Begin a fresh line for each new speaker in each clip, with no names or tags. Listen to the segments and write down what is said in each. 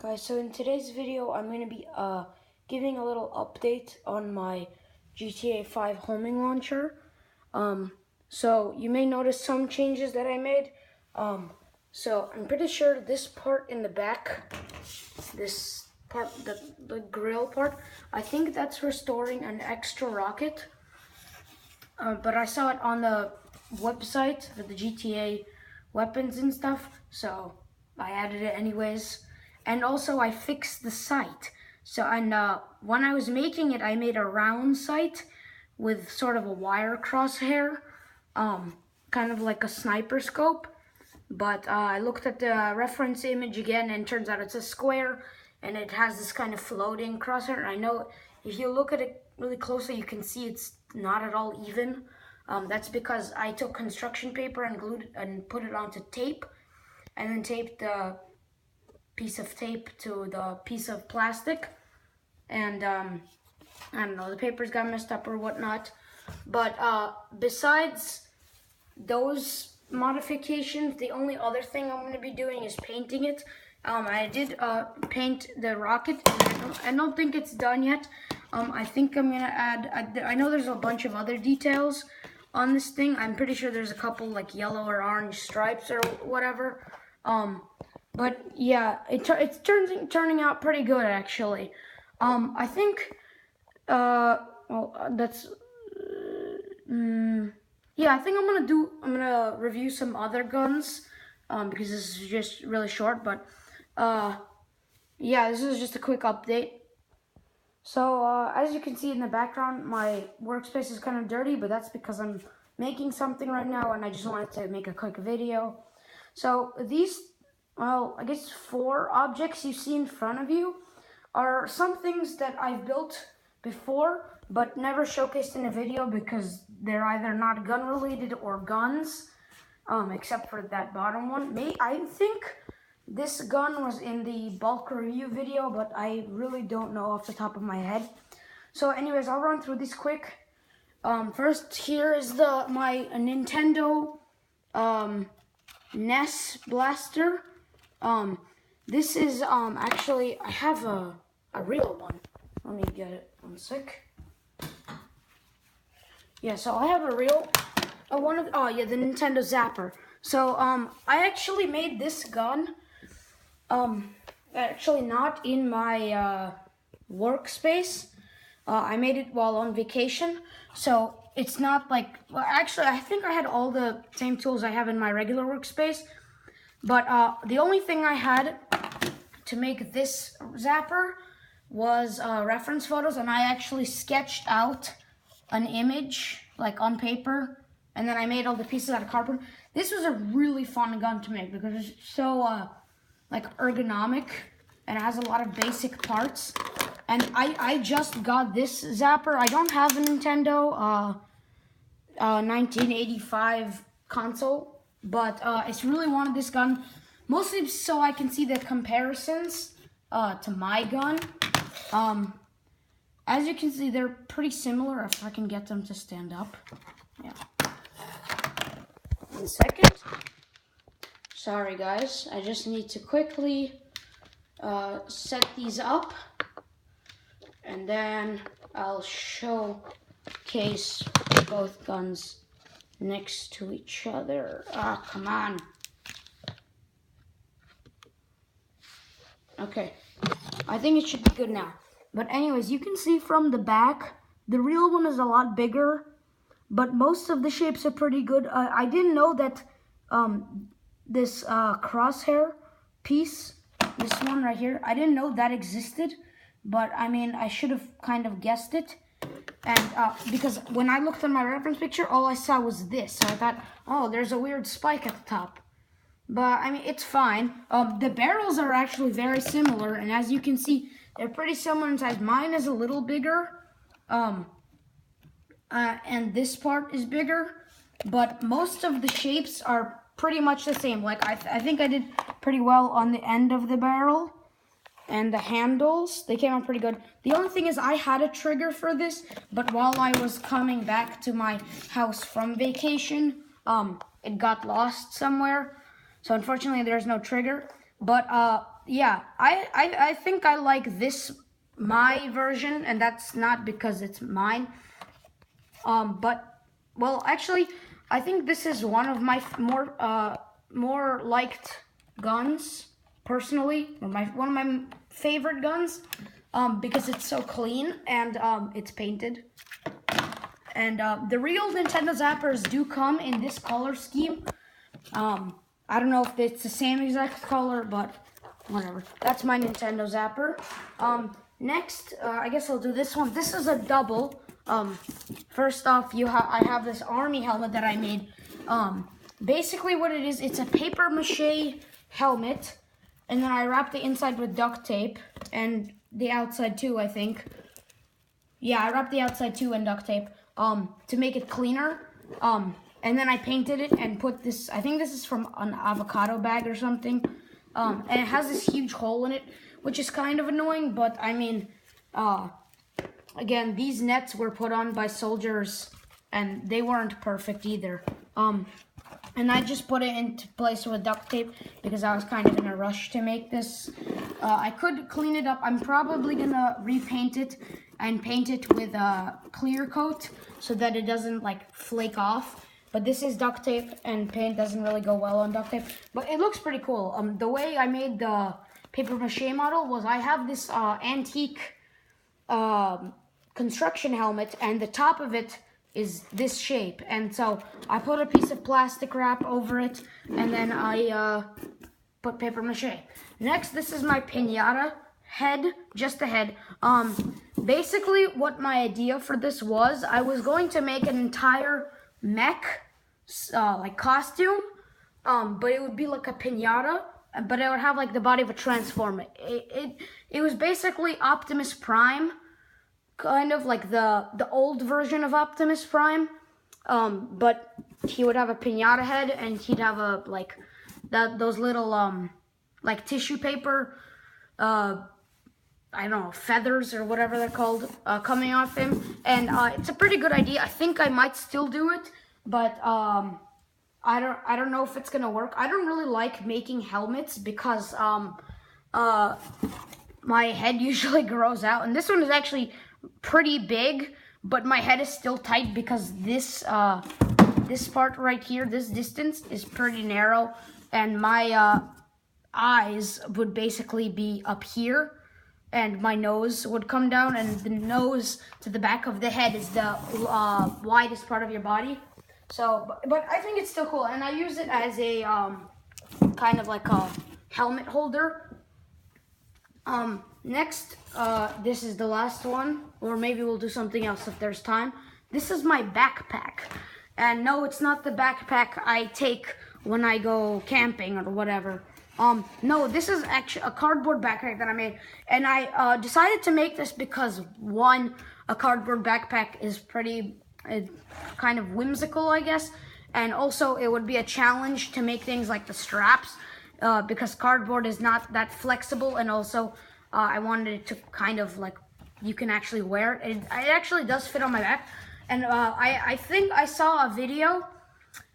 Guys, so in today's video, I'm going to be giving a little update on my GTA 5 homing launcher. So you may notice some changes that I made. So I'm pretty sure this part in the back, this part, the grill part, I think that's restoring an extra rocket. But I saw it on the website for the GTA weapons and stuff, so I added it anyways. And also I fixed the sight. So when I was making it, I made a round sight with sort of a wire crosshair, kind of like a sniper scope. But I looked at the reference image again, and it turns out it's a square, and it has this kind of floating crosshair. I know if you look at it really closely, you can see it's not at all even. That's because I took construction paper and glued it and put it onto tape, and then taped the piece of tape to the piece of plastic. And I don't know, the papers got messed up or whatnot. But besides those modifications, the only other thing I'm going to be doing is painting it. I did paint the rocket, and I don't think it's done yet. I think I'm going to add, I know there's a bunch of other details on this thing. I'm pretty sure there's a couple like yellow or orange stripes or whatever. But yeah, it's turning out pretty good actually. I think, well, that's, yeah, I think I'm gonna review some other guns, because this is just really short, but, yeah, this is just a quick update. So, as you can see in the background, my workspace is kind of dirty, but that's because I'm making something right now, and I just wanted to make a quick video. So, these, well, I guess 4 objects you see in front of you are some things that I've built before, but never showcased in a video because they're either not gun related or guns, except for that bottom one. I think this gun was in the bulk review video, but I really don't know off the top of my head. So anyways, I'll run through this quick. First, here is my Nintendo NES blaster. This is actually, I have a real one. Let me get it one sec. Yeah, so I have a real the Nintendo Zapper. So I actually made this gun actually not in my workspace. I made it while on vacation, so it's not like, well, actually I think I had all the same tools I have in my regular workspace, but the only thing I had to make this zapper was reference photos, and I actually sketched out an image like on paper, and then I made all the pieces out of cardboard. This was a really fun gun to make because it's so like ergonomic, and it has a lot of basic parts. And I just got this zapper. I don't have a Nintendo 1985 console, but it's really wanted this gun, mostly so I can see the comparisons to my gun. As you can see, they're pretty similar, if I can get them to stand up. Yeah. 1 second. Sorry guys, I just need to quickly set these up, and then I'll showcase both guns next to each other. Ah, come on. Okay, I think it should be good now. But anyways, you can see from the back, the real one is a lot bigger, but most of the shapes are pretty good. I didn't know that this crosshair piece, this one right here, I didn't know that existed, but I mean, I should have kind of guessed it. And because when I looked at my reference picture, all I saw was this. So I thought, oh, there's a weird spike at the top. But I mean, it's fine. The barrels are actually very similar, and as you can see, they're pretty similar in size. Mine is a little bigger, and this part is bigger, but most of the shapes are pretty much the same. Like I think I did pretty well on the end of the barrel, and the handles, they came out pretty good. The only thing is I had a trigger for this, but while I was coming back to my house from vacation, it got lost somewhere. So unfortunately there's no trigger. But yeah, I think I like this, my version, and that's not because it's mine. But well, actually, I think this is one of my more liked guns personally, or one of my favorite guns, because it's so clean and it's painted. And the real Nintendo Zappers do come in this color scheme. I don't know if it's the same exact color, but whatever. That's my Nintendo Zapper. Next, I guess I'll do this one. This is a double. First off, I have this army helmet that I made. Basically what it is, it's a paper mache helmet, and then I wrapped the inside with duct tape, and the outside too, I think. Yeah, I wrapped the outside too in duct tape, to make it cleaner. And then I painted it and put this, I think this is from an avocado bag or something. And it has this huge hole in it, which is kind of annoying, but I mean, again, these nets were put on by soldiers and they weren't perfect either. And I just put it into place with duct tape because I was kind of in a rush to make this. I could clean it up. I'm probably gonna repaint it and paint it with a clear coat so that it doesn't like flake off. But this is duct tape, and paint doesn't really go well on duct tape. But it looks pretty cool. The way I made the paper mache model was I have this antique construction helmet, and the top of it is this shape. And so I put a piece of plastic wrap over it, and then I put paper mache. Next, this is my piñata head, just the head. Basically, what my idea for this was, I was going to make an entire mech like costume, but it would be like a piñata, but it would have like the body of a transformer. It was basically Optimus Prime, kind of like the old version of Optimus Prime, but he would have a piñata head, and he'd have a like those little like tissue paper, I don't know, feathers or whatever they're called, coming off him. And it's a pretty good idea. I think I might still do it, but I don't know if it's gonna work. I don't really like making helmets because my head usually grows out, and this one is actually pretty big, but my head is still tight because this this part right here, this distance is pretty narrow, and my eyes would basically be up here, and my nose would come down, and the nose to the back of the head is the widest part of your body. So, but I think it's still cool, and I use it as a kind of like a helmet holder. Next, this is the last one, or maybe we'll do something else if there's time. This is my backpack, and no, it's not the backpack I take when I go camping or whatever. No, this is actually a cardboard backpack that I made, and I decided to make this because, one, a cardboard backpack is pretty kind of whimsical, I guess, and also it would be a challenge to make things like the straps, because cardboard is not that flexible, and also I wanted it to kind of like, you can actually wear it. It actually does fit on my back, and I think I saw a video,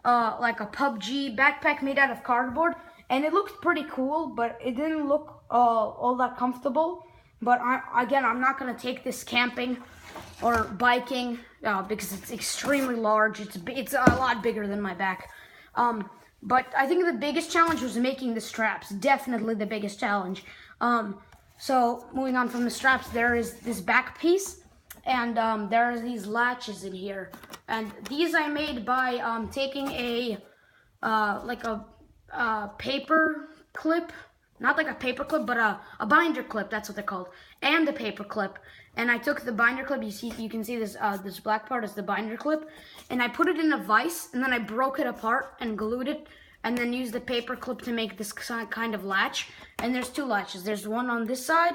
like a PUBG backpack made out of cardboard, and it looked pretty cool, but it didn't look all that comfortable. But again, I'm not gonna take this camping or biking because it's extremely large. It's a lot bigger than my back. But I think the biggest challenge was making the straps. Definitely the biggest challenge. So moving on from the straps, there is this back piece, and there are these latches in here, and these I made by taking a like a paper clip, not like a paper clip, but a binder clip, that's what they're called, and a paper clip. And I took the binder clip, you can see this this black part is the binder clip, and I put it in a vise, and then I broke it apart and glued it, and then used the paper clip to make this kind of latch. And there's two latches. There's one on this side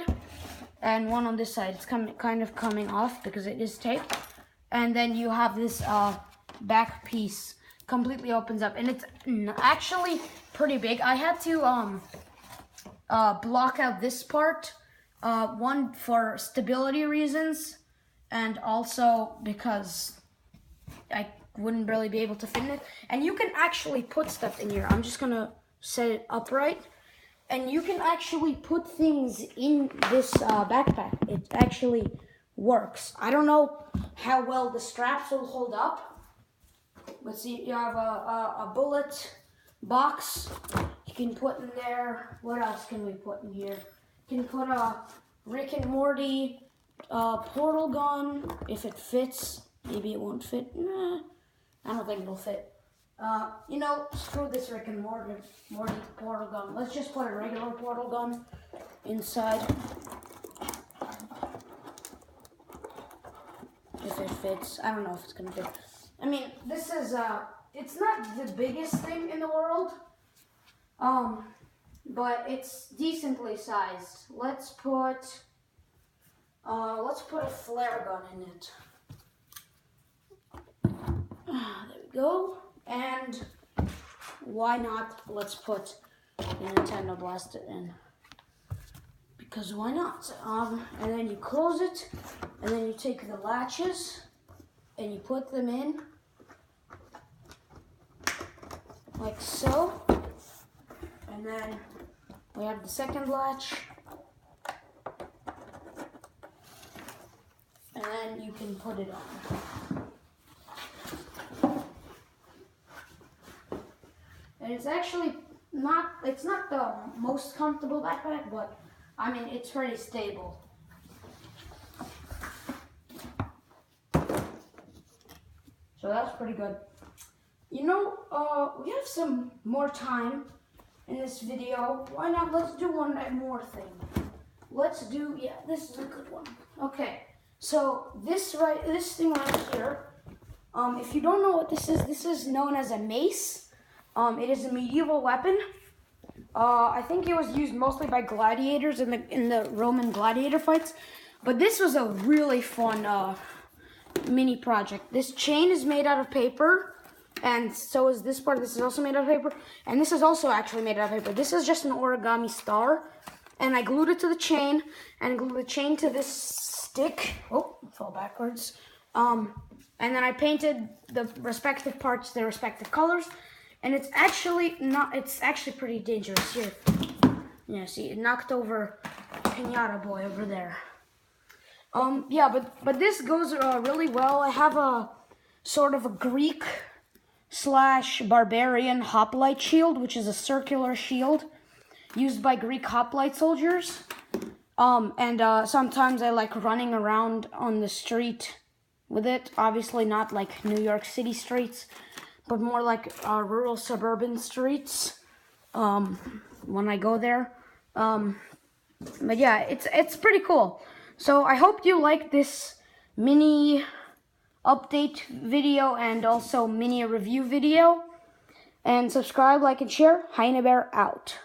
and one on this side. It's kind of coming off because it is taped. And then you have this back piece completely opens up, and it's actually pretty big. I had to block out this part, one for stability reasons, and also because I wouldn't really be able to fit in it. And you can actually put stuff in here. I'm just gonna set it upright, And you can actually put things in this backpack. It actually works. I don't know how well the straps will hold up. But see, you have a bullet box. You can put in there. What else can we put in here? You can put a Rick and Morty portal gun if it fits. Maybe it won't fit. Nah, I don't think it'll fit. Screw this Rick and Morty portal gun. Let's just put a regular portal gun inside. If it fits. I don't know if it's gonna fit. I mean, this is, it's not the biggest thing in the world. But it's decently sized. Let's put a flare gun in it. There we go. And why not? Let's put the Nintendo Blaster in. Because why not? And then you close it, and then you take the latches, and you put them in, like so. And then we have the second latch. And then you can put it on. And it's actually not the most comfortable backpack, but I mean, it's pretty stable. So that's pretty good. We have some more time in this video. Why not? Let's do one more thing. This is a good one. Okay, so this thing right here, if you don't know what this is known as a mace. It is a medieval weapon. I think it was used mostly by gladiators in the Roman gladiator fights. But this was a really fun mini project. This chain is made out of paper, and so is this part. This is also made out of paper, and this is also actually made out of paper. This is just an origami star, and I glued it to the chain, and glued the chain to this stick. Oh, it fell backwards. And then I painted the respective parts their respective colors. And it's actually pretty dangerous here. Yeah, see, it knocked over Pinata Boy over there. But this goes really well. I have a sort of a Greek / barbarian hoplite shield, which is a circular shield used by Greek hoplite soldiers. Sometimes I like running around on the street with it. Obviously not like New York City streets, but more like rural suburban streets when I go there. But yeah, it's pretty cool. So I hope you like this mini update video and also mini review video. And subscribe, like, and share. Heine Bear out.